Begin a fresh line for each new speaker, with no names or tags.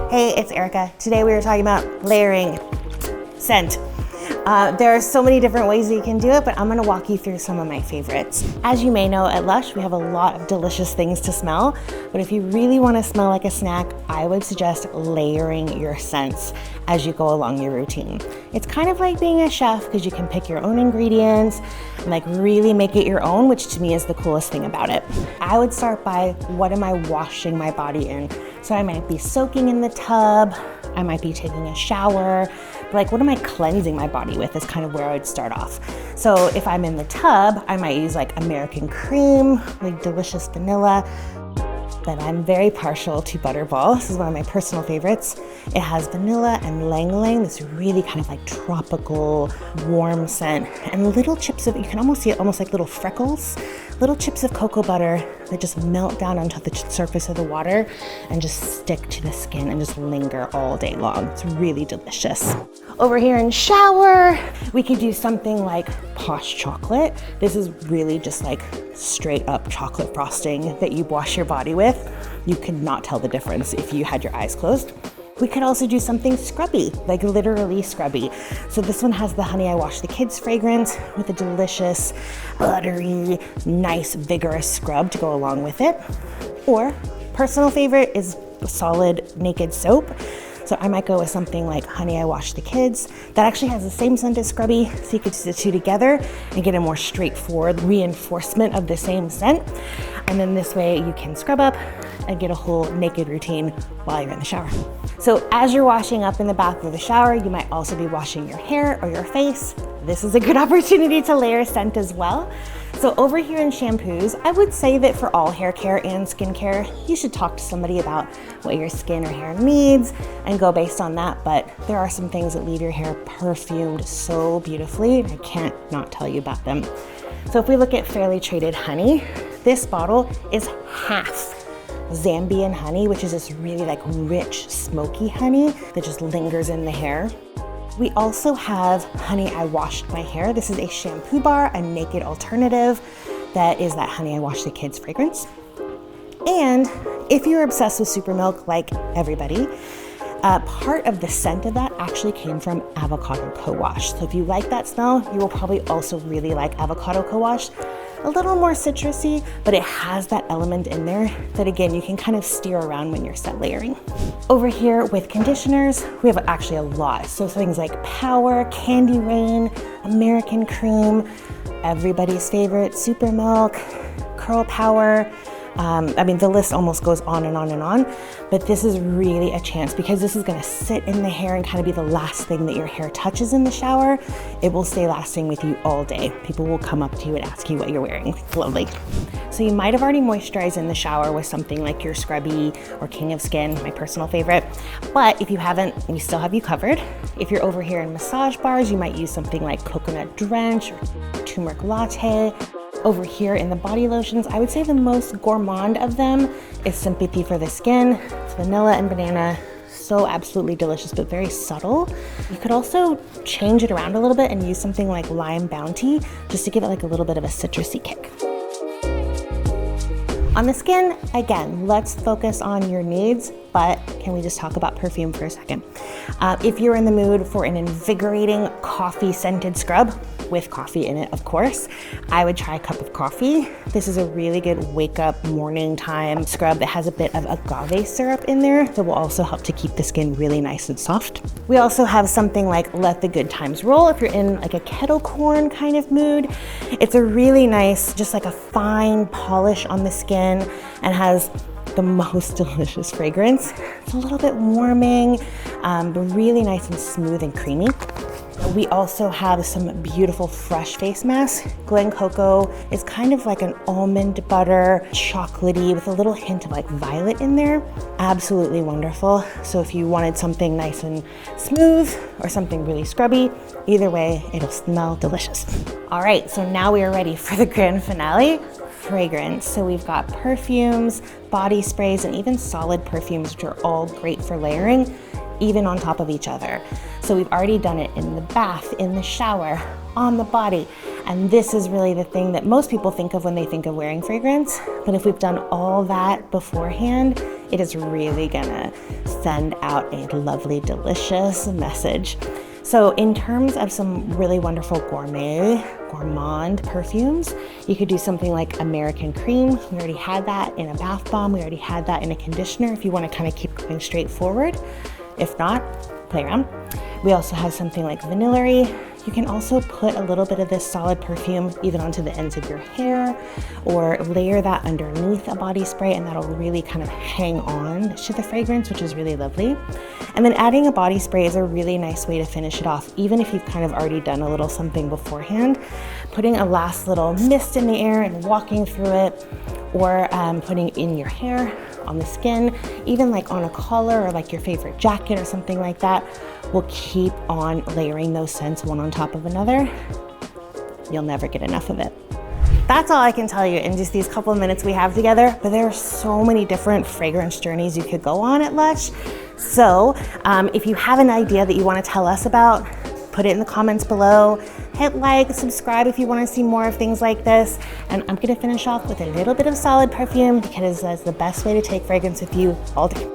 Hey, it's Erica. Today we were talking about layering scent. There are so many different ways that you can do it, but I'm gonna walk you through some of my favorites. As you may know, at Lush, we have a lot of delicious things to smell, but if you really wanna smell like a snack, I would suggest layering your scents as you go along your routine. It's kind of like being a chef because you can pick your own ingredients and like really make it your own, which to me is the coolest thing about it. I would start by, what am I washing my body in? So I might be soaking in the tub, I might be taking a shower, but like what am I cleansing my body with is kind of where I would start off. So if I'm in the tub, I might use like American cream, like delicious vanilla, but I'm very partial to Butterball. This is one of my personal favorites. It has vanilla and ylang-ylang, this really kind of like tropical, warm scent, and little chips of, you can almost see it almost like little freckles, little chips of cocoa butter that just melt down onto the surface of the water and just stick to the skin and just linger all day long. It's really delicious. Over here in shower, we could do something like Posh chocolate. This is really just like straight up chocolate frosting that you wash your body with. You could not tell the difference if you had your eyes closed. We could also do something scrubby, like literally scrubby. So this one has the Honey I Wash the Kids fragrance with a delicious, buttery, nice, vigorous scrub to go along with it. Or personal favorite is solid naked soap. So I might go with something like Honey I Wash the Kids. That actually has the same scent as scrubby, so you could use the two together and get a more straightforward reinforcement of the same scent. And then this way you can scrub up and get a whole naked routine while you're in the shower. So as you're washing up in the bath or the shower, you might also be washing your hair or your face. This is a good opportunity to layer scent as well. So over here in shampoos, I would say that for all hair care and skincare, you should talk to somebody about what your skin or hair needs and go based on that. But there are some things that leave your hair perfumed so beautifully, and I can't not tell you about them. So if we look at Fairly Traded honey, this bottle is half Zambian honey, which is this really like rich, smoky honey that just lingers in the hair. We also have Honey I Washed My Hair. This is a shampoo bar, a naked alternative that is that Honey I Wash the Kids fragrance. And if you're obsessed with super milk like everybody, part of the scent of that actually came from avocado co-wash. So if you like that smell, you will probably also really like avocado co-wash. A little more citrusy, but it has that element in there that again, you can kind of steer around when you're set layering. Over here with conditioners, we have actually a lot. So things like Power, Candy Rain, American Cream, everybody's favorite, Super Milk, Curl Power. I mean, the list almost goes on and on and on, but this is really a chance because this is gonna sit in the hair and kind of be the last thing that your hair touches in the shower. It will stay lasting with you all day. People will come up to you and ask you what you're wearing. It's lovely. So you might have already moisturized in the shower with something like your Scrubby or King of Skin, my personal favorite. But if you haven't, we still have you covered. If you're over here in massage bars, you might use something like Coconut Drench or Turmeric Latte. Over here in the body lotions, I would say the most gourmand of them is Sympathy for the Skin. It's vanilla and banana, so absolutely delicious, but very subtle. You could also change it around a little bit and use something like Lime Bounty, just to give it like a little bit of a citrusy kick. On the skin, again, let's focus on your needs, but can we just talk about perfume for a second? If you're in the mood for an invigorating coffee scented scrub, with coffee in it, of course, I would try a cup of coffee. This is a really good wake up morning time scrub that has a bit of agave syrup in there that will also help to keep the skin really nice and soft. We also have something like Let the Good Times Roll if you're in like a kettle corn kind of mood. It's a really nice, just like a fine polish on the skin and has the most delicious fragrance. It's a little bit warming, but really nice and smooth and creamy. We also have some beautiful fresh face masks. Glen Coco is kind of like an almond butter, chocolatey with a little hint of like violet in there. Absolutely wonderful. So if you wanted something nice and smooth or something really scrubby, either way, it'll smell delicious. All right, so now we are ready for the grand finale, fragrance. So we've got perfumes, body sprays, and even solid perfumes, which are all great for layering, even on top of each other. So we've already done it in the bath, in the shower, on the body. And this is really the thing that most people think of when they think of wearing fragrance. But if we've done all that beforehand, it is really gonna send out a lovely, delicious message. So in terms of some really wonderful gourmand perfumes, you could do something like American Cream. We already had that in a bath bomb. We already had that in a conditioner if you want to kind of keep going straight forward. If not, play around. We also have something like Vanillary. You can also put a little bit of this solid perfume even onto the ends of your hair, or layer that underneath a body spray, and that'll really kind of hang on to the fragrance, which is really lovely. And then adding a body spray is a really nice way to finish it off, even if you've kind of already done a little something beforehand. Putting a last little mist in the air and walking through it, or putting it in your hair, on the skin, even like on a collar or like your favorite jacket or something like that, will keep on layering those scents one on top of another. You'll never get enough of it. That's all I can tell you in just these couple of minutes we have together, but there are so many different fragrance journeys you could go on at Lush. So if you have an idea that you want to tell us about, put it in the comments below. Hit like, subscribe if you want to see more of things like this. And I'm going to finish off with a little bit of solid perfume because that's the best way to take fragrance with you all day.